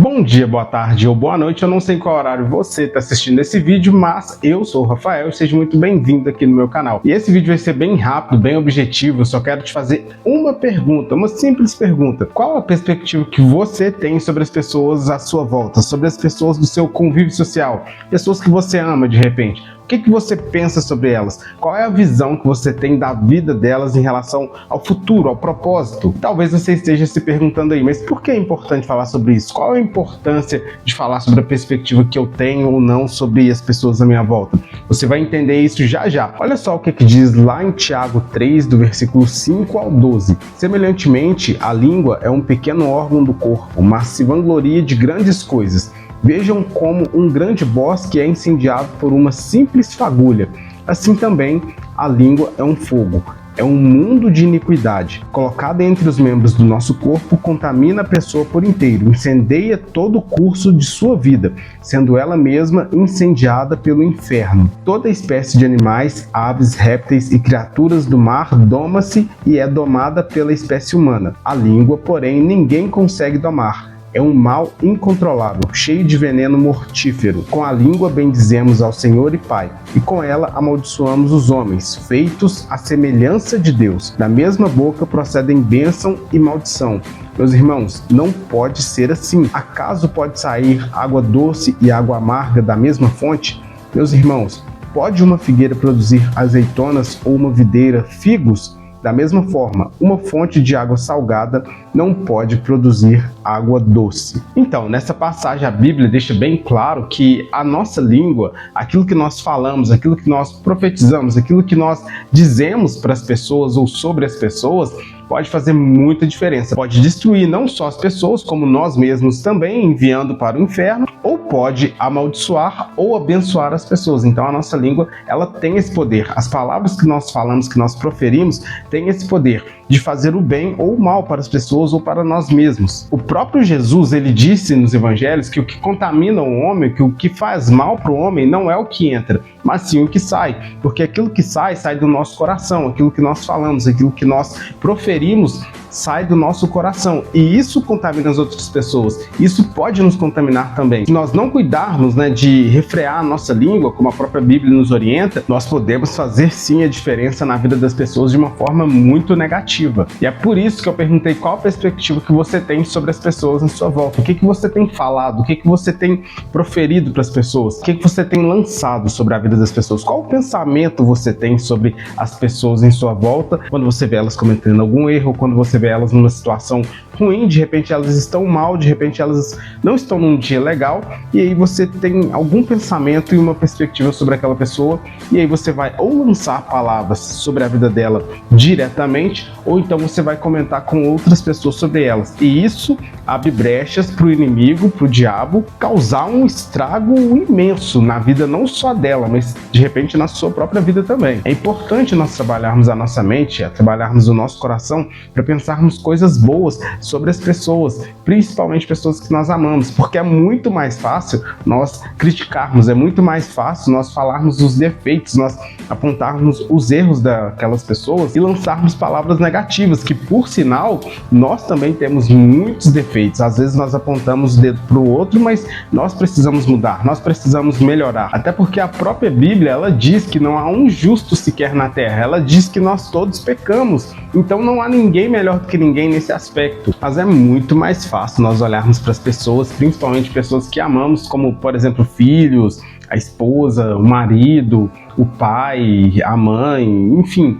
Bom dia, boa tarde ou boa noite, eu não sei qual horário você está assistindo esse vídeo, mas eu sou o Rafael e seja muito bem-vindo aqui no meu canal. E esse vídeo vai ser bem rápido, bem objetivo, eu só quero te fazer uma pergunta, uma simples pergunta. Qual a perspectiva que você tem sobre as pessoas à sua volta, sobre as pessoas do seu convívio social, pessoas que você ama de repente? O que você pensa sobre elas? Qual é a visão que você tem da vida delas em relação ao futuro, ao propósito? Talvez você esteja se perguntando aí, mas por que é importante falar sobre isso? Qual é a importância de falar sobre a perspectiva que eu tenho ou não sobre as pessoas à minha volta? Você vai entender isso já já. Olha só o que diz lá em Tiago 3, do versículo 5 ao 12. Semelhantemente, a língua é um pequeno órgão do corpo, mas se vangloria de grandes coisas. Vejam como um grande bosque é incendiado por uma simples fagulha. Assim também, a língua é um fogo, é um mundo de iniquidade. Colocada entre os membros do nosso corpo, contamina a pessoa por inteiro, incendeia todo o curso de sua vida, sendo ela mesma incendiada pelo inferno. Toda espécie de animais, aves, répteis e criaturas do mar doma-se e é domada pela espécie humana. A língua, porém, ninguém consegue domar. É um mal incontrolável, cheio de veneno mortífero. Com a língua bendizemos ao Senhor e Pai, e com ela amaldiçoamos os homens, feitos à semelhança de Deus. Da mesma boca procedem bênção e maldição. Meus irmãos, não pode ser assim. Acaso pode sair água doce e água amarga da mesma fonte? Meus irmãos, pode uma figueira produzir azeitonas ou uma videira figos? Da mesma forma, uma fonte de água salgada não pode produzir água doce. Então, nessa passagem, a Bíblia deixa bem claro que a nossa língua, aquilo que nós falamos, aquilo que nós profetizamos, aquilo que nós dizemos para as pessoas ou sobre as pessoas, pode fazer muita diferença. Pode destruir não só as pessoas, como nós mesmos também, enviando para o inferno, ou pode amaldiçoar ou abençoar as pessoas. Então a nossa língua, ela tem esse poder. As palavras que nós falamos, que nós proferimos, têm esse poder de fazer o bem ou o mal para as pessoas ou para nós mesmos. O próprio Jesus, ele disse nos evangelhos que o que contamina o homem, que o que faz mal para o homem não é o que entra, mas sim o que sai, porque aquilo que sai do nosso coração, aquilo que nós falamos, aquilo que nós proferimos, sai do nosso coração, e isso contamina as outras pessoas, isso pode nos contaminar também. Se nós não cuidarmos, de refrear a nossa língua, como a própria Bíblia nos orienta, nós podemos fazer sim a diferença na vida das pessoas de uma forma muito negativa. E é por isso que eu perguntei qual a perspectiva que você tem sobre as pessoas em sua volta, o que você tem falado, o que você tem proferido para as pessoas, o que você tem lançado sobre a vida das pessoas, qual o pensamento você tem sobre as pessoas em sua volta, quando você vê elas cometendo algum erro, quando você vê elas numa situação ruim, de repente elas estão mal, de repente elas não estão num dia legal, e aí você tem algum pensamento e uma perspectiva sobre aquela pessoa, e aí você vai ou lançar palavras sobre a vida dela diretamente, ou então você vai comentar com outras pessoas sobre elas, e isso abre brechas para o inimigo, para o diabo, causar um estrago imenso na vida não só dela, mas de repente na sua própria vida também. É importante nós trabalharmos a nossa mente, trabalharmos o nosso coração para pensarmos coisas boas sobre as pessoas, principalmente pessoas que nós amamos, porque é muito mais fácil nós criticarmos, é muito mais fácil nós falarmos os defeitos, nós apontarmos os erros daquelas pessoas e lançarmos palavras negativas, que por sinal, nós também temos muitos defeitos. Às vezes nós apontamos o dedo para o outro, mas nós precisamos mudar, nós precisamos melhorar, até porque a própria Bíblia, ela diz que não há um justo sequer na terra, ela diz que nós todos pecamos, então não há ninguém melhor do que ninguém nesse aspecto. Mas é muito mais fácil nós olharmos para as pessoas, principalmente pessoas que amamos, como por exemplo filhos, a esposa, o marido, o pai, a mãe, enfim,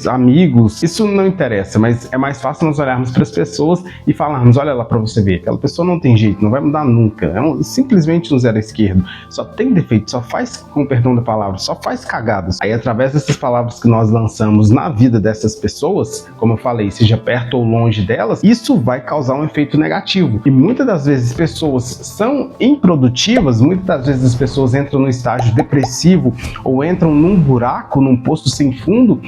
amigos, isso não interessa, mas é mais fácil nós olharmos para as pessoas e falarmos, olha lá para você ver, aquela pessoa não tem jeito, não vai mudar nunca, simplesmente um zero à esquerda, só tem defeito, só faz, com perdão da palavra, só faz cagadas. Aí através dessas palavras que nós lançamos na vida dessas pessoas, como eu falei, seja perto ou longe delas, isso vai causar um efeito negativo, e muitas das vezes pessoas são improdutivas, muitas das vezes as pessoas entram no estágio depressivo ou entram num buraco, num poço sem fundo,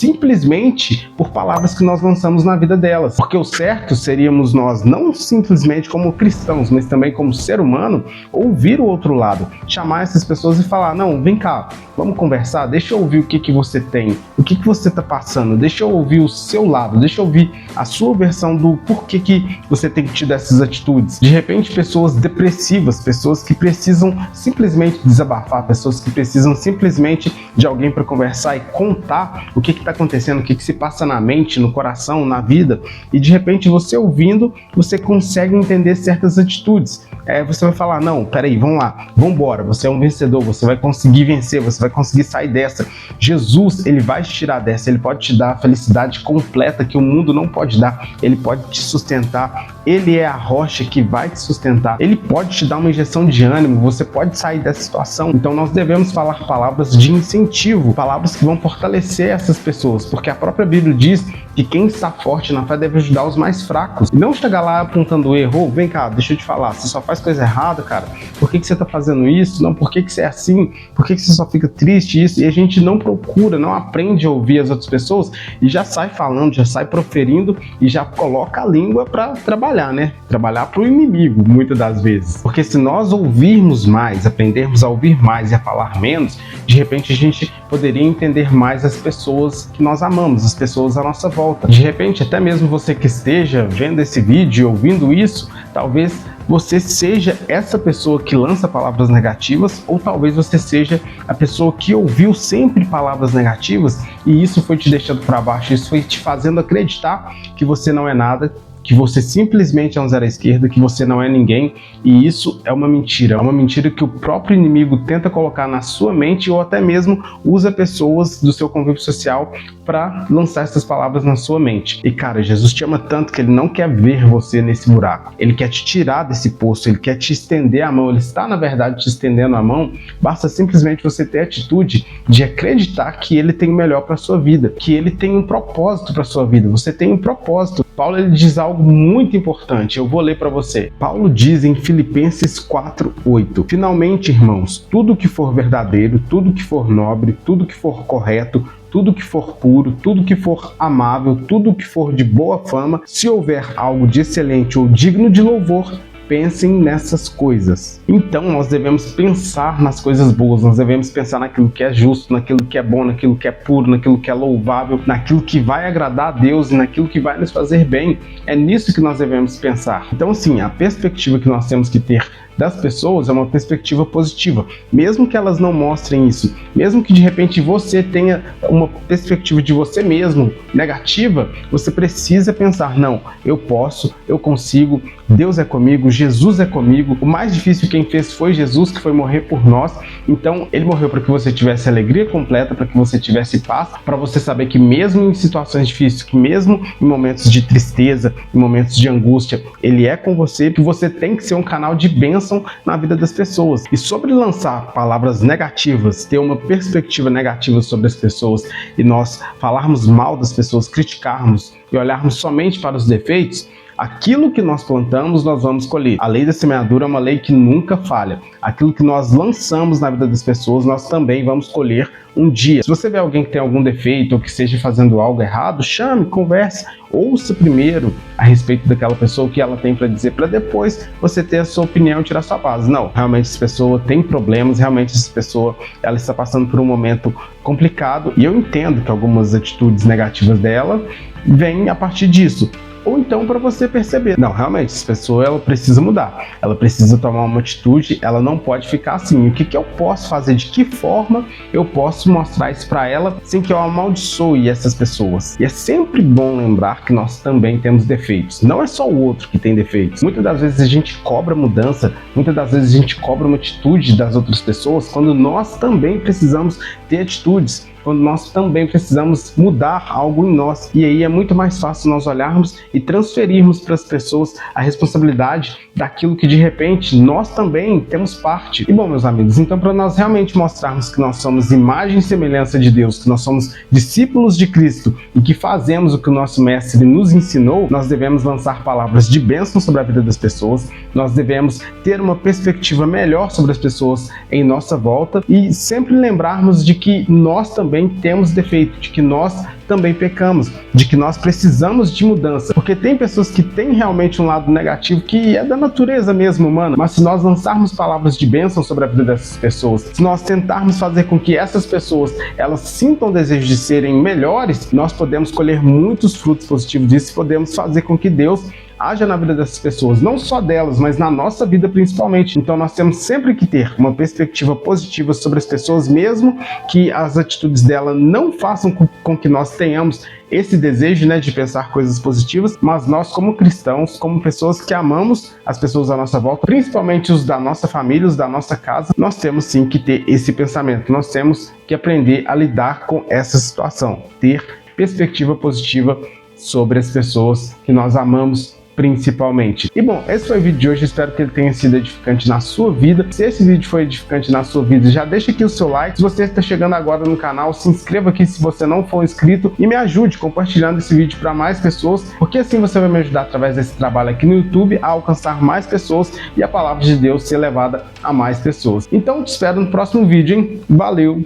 simplesmente por palavras que nós lançamos na vida delas. Porque o certo seríamos nós, não simplesmente como cristãos, mas também como ser humano, ouvir o outro lado, chamar essas pessoas e falar: não, vem cá, vamos conversar, deixa eu ouvir o que você tem, o que você está passando, deixa eu ouvir o seu lado, deixa eu ouvir a sua versão do porquê que você tem tido essas atitudes. De repente, pessoas depressivas, pessoas que precisam simplesmente desabafar, pessoas que precisam simplesmente de alguém para conversar e contar o que está acontecendo, o que se passa na mente, no coração, na vida, e de repente você ouvindo, você consegue entender certas atitudes. Você vai falar: não, peraí, vamos lá, vamos embora, você é um vencedor, você vai conseguir vencer, você vai conseguir sair dessa. Jesus, ele vai te tirar dessa, ele pode te dar a felicidade completa que o mundo não pode dar, ele pode te sustentar, ele é a rocha que vai te sustentar, ele pode te dar uma injeção de ânimo, você pode sair dessa situação. Então nós devemos falar palavras de incentivo, palavras que vão fortalecer essas pessoas, porque a própria Bíblia diz que quem está forte na fé deve ajudar os mais fracos, e não chegar lá apontando o erro: vem cá, deixa eu te falar, você só faz coisa errada, cara, por que você está fazendo isso? Não, por que você é assim? Por que você só fica triste? Isso, e a gente não procura, não aprende a ouvir as outras pessoas e já sai falando, já sai proferindo e já coloca a língua para trabalhar, né? Trabalhar para o inimigo, muitas das vezes. Porque se nós ouvirmos mais, aprendermos a ouvir mais e a falar menos, de repente a gente poderia entender mais as pessoas que nós amamos, as pessoas à nossa volta. De repente, até mesmo você que esteja vendo esse vídeo, ouvindo isso, talvez você seja essa pessoa que lança palavras negativas, ou talvez você seja a pessoa que ouviu sempre palavras negativas e isso foi te deixando para baixo, isso foi te fazendo acreditar que você não é nada, que você simplesmente é um zero à esquerda, que você não é ninguém, e isso é uma mentira que o próprio inimigo tenta colocar na sua mente, ou até mesmo usa pessoas do seu convívio social para lançar essas palavras na sua mente. E cara, Jesus te ama tanto que ele não quer ver você nesse buraco, ele quer te tirar desse poço, ele quer te estender a mão, ele está na verdade te estendendo a mão, basta simplesmente você ter a atitude de acreditar que ele tem o melhor para sua vida, que ele tem um propósito para sua vida, você tem um propósito. Paulo, ele diz algo muito importante, eu vou ler para você. Paulo diz em Filipenses 4:8: finalmente, irmãos, tudo que for verdadeiro, tudo que for nobre, tudo que for correto, tudo que for puro, tudo que for amável, tudo que for de boa fama, se houver algo de excelente ou digno de louvor, pensem nessas coisas. Então nós devemos pensar nas coisas boas, nós devemos pensar naquilo que é justo, naquilo que é bom, naquilo que é puro, naquilo que é louvável, naquilo que vai agradar a Deus e naquilo que vai nos fazer bem. É nisso que nós devemos pensar. Então assim, a perspectiva que nós temos que ter das pessoas é uma perspectiva positiva, mesmo que elas não mostrem isso, mesmo que de repente você tenha uma perspectiva de você mesmo negativa, você precisa pensar: não, eu posso, eu consigo, Deus é comigo, Jesus é comigo, o mais difícil quem fez foi Jesus, que foi morrer por nós, então ele morreu para que você tivesse alegria completa, para que você tivesse paz, para você saber que mesmo em situações difíceis, que mesmo em momentos de tristeza, em momentos de angústia, ele é com você, que você tem que ser um canal de bênção na vida das pessoas. E sobre lançar palavras negativas, ter uma perspectiva negativa sobre as pessoas e nós falarmos mal das pessoas, criticarmos e olharmos somente para os defeitos, aquilo que nós plantamos, nós vamos colher. A lei da semeadura é uma lei que nunca falha. Aquilo que nós lançamos na vida das pessoas, nós também vamos colher um dia. Se você vê alguém que tem algum defeito ou que esteja fazendo algo errado, chame, converse, ouça primeiro a respeito daquela pessoa, o que ela tem para dizer, para depois você ter a sua opinião e tirar sua paz. Não, realmente essa pessoa tem problemas, realmente essa pessoa ela está passando por um momento complicado e eu entendo que algumas atitudes negativas dela vêm a partir disso. Ou então para você perceber, não, realmente, essa pessoa ela precisa mudar, ela precisa tomar uma atitude, ela não pode ficar assim. O que eu posso fazer, de que forma eu posso mostrar isso para ela sem que eu amaldiçoe essas pessoas? E é sempre bom lembrar que nós também temos defeitos, não é só o outro que tem defeitos. Muitas das vezes a gente cobra mudança, muitas das vezes a gente cobra uma atitude das outras pessoas, quando nós também precisamos ter atitudes, quando nós também precisamos mudar algo em nós. E aí é muito mais fácil nós olharmos e transferirmos para as pessoas a responsabilidade daquilo que de repente nós também temos parte. E bom, meus amigos, então para nós realmente mostrarmos que nós somos imagem e semelhança de Deus, que nós somos discípulos de Cristo e que fazemos o que o nosso mestre nos ensinou, nós devemos lançar palavras de bênção sobre a vida das pessoas, nós devemos ter uma perspectiva melhor sobre as pessoas em nossa volta e sempre lembrarmos de que nós também também temos defeito, de que nós também pecamos, de que nós precisamos de mudança, porque tem pessoas que têm realmente um lado negativo que é da natureza mesmo humana, mas se nós lançarmos palavras de bênção sobre a vida dessas pessoas, se nós tentarmos fazer com que essas pessoas elas sintam o desejo de serem melhores, nós podemos colher muitos frutos positivos disso e podemos fazer com que Deus haja na vida dessas pessoas, não só delas, mas na nossa vida principalmente. Então nós temos sempre que ter uma perspectiva positiva sobre as pessoas, mesmo que as atitudes dela não façam com que nós tenhamos esse desejo, de pensar coisas positivas, mas nós como cristãos, como pessoas que amamos as pessoas à nossa volta, principalmente os da nossa família, os da nossa casa, nós temos sim que ter esse pensamento, nós temos que aprender a lidar com essa situação, ter perspectiva positiva sobre as pessoas que nós amamos principalmente. E bom, esse foi o vídeo de hoje, espero que ele tenha sido edificante na sua vida. Se esse vídeo foi edificante na sua vida, já deixa aqui o seu like. Se você está chegando agora no canal, se inscreva aqui se você não for inscrito e me ajude compartilhando esse vídeo para mais pessoas, porque assim você vai me ajudar através desse trabalho aqui no YouTube a alcançar mais pessoas e a palavra de Deus ser levada a mais pessoas. Então te espero no próximo vídeo, hein? Valeu,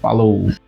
falou!